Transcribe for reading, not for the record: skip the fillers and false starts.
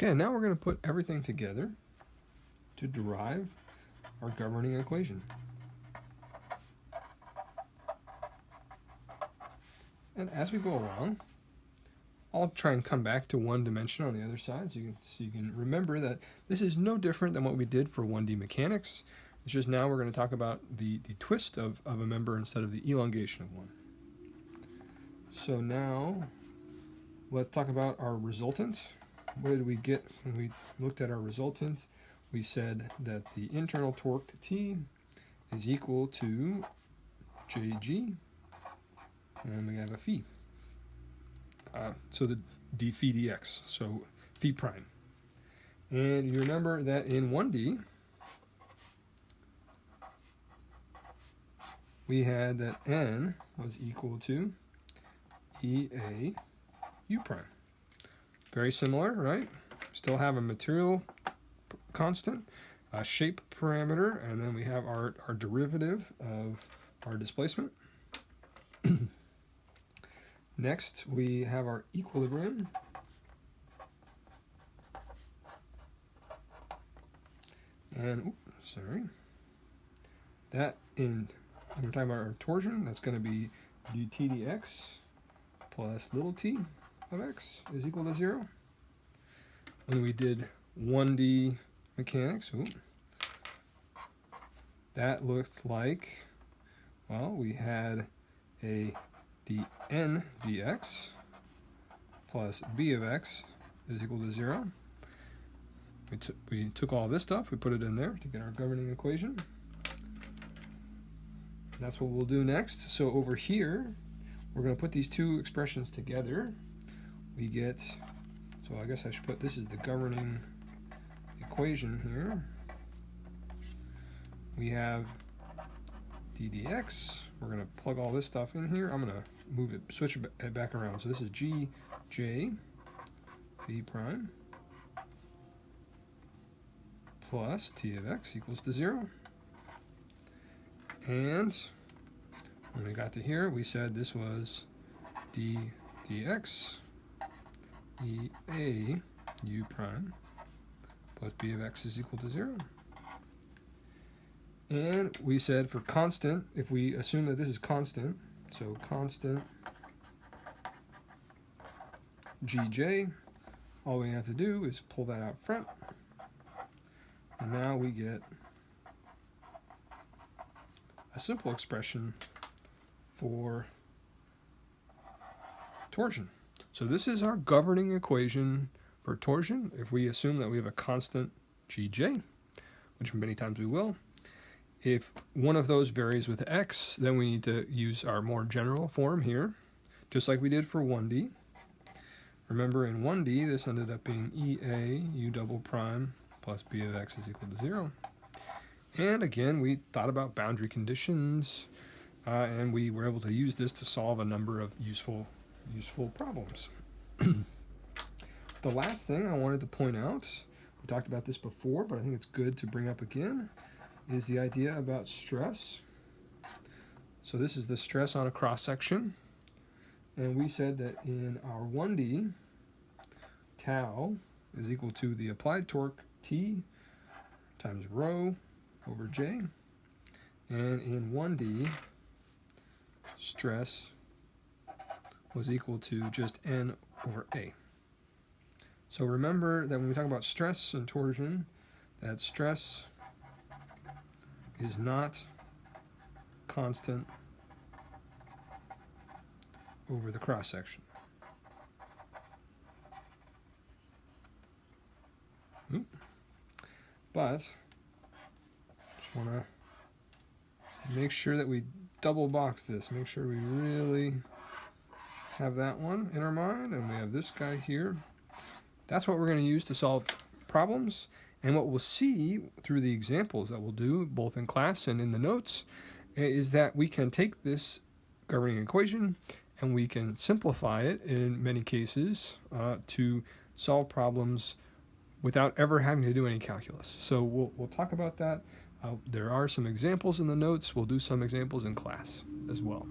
Okay, now we're going to put everything together to derive our governing equation. And as we go along, I'll try and come back to one dimension on the other side so you can remember that this is no different than what we did for 1D mechanics. It's just now we're going to talk about the twist of a member instead of the elongation of one. So now let's talk about our resultant. What did we get when we looked at our resultant? We said that the internal torque T is equal to JG, and we have a phi. So the d phi dx, so phi prime. And you remember that in 1D, we had that n was equal to EA u prime. Very similar, right? Still have a material constant, a shape parameter, and then we have our derivative of our displacement. Next, we have our equilibrium. And, that when we're talking about our torsion, that's going to be dt dx plus little t of x is equal to 0. When we did 1D mechanics, that looked like, well, we had a dn dx plus b of x is equal to 0. We took all this stuff, we put it in there to get our governing equation. That's what we'll do next. So over here, we're going to put these two expressions together. We get, so I guess I should put, this is the governing equation here. We have d dx. We're going to plug all this stuff in here. I'm going to switch it back around. So this is gj phi prime plus t of x equals to 0. And when we got to here, we said this was d dx EA u prime plus b of x is equal to 0. And we said for constant, if we assume that this is constant, so constant gj, all we have to do is pull that out front. And now we get a simple expression for torsion. So this is our governing equation for torsion if we assume that we have a constant gj, which many times we will. If one of those varies with x, then we need to use our more general form here, just like we did for 1D. Remember in 1D, this ended up being EA u double prime plus b of x is equal to 0. And again, we thought about boundary conditions, and we were able to use this to solve a number of useful problems. The last thing I wanted to point out, we talked about this before, but I think it's good to bring up again, is the idea about stress. So this is the stress on a cross-section, and we said that in our 1D, tau is equal to the applied torque T times rho over J, and in 1D, stress was equal to just N over A. So remember that when we talk about stress and torsion, that stress is not constant over the cross-section. But just want to make sure that we double box this, make sure we really have that one in our mind, and we have this guy here. That's what we're going to use to solve problems. And what we'll see through the examples that we'll do, both in class and in the notes, is that we can take this governing equation and we can simplify it in many cases to solve problems without ever having to do any calculus. So we'll talk about that. There are some examples in the notes. We'll do some examples in class as well.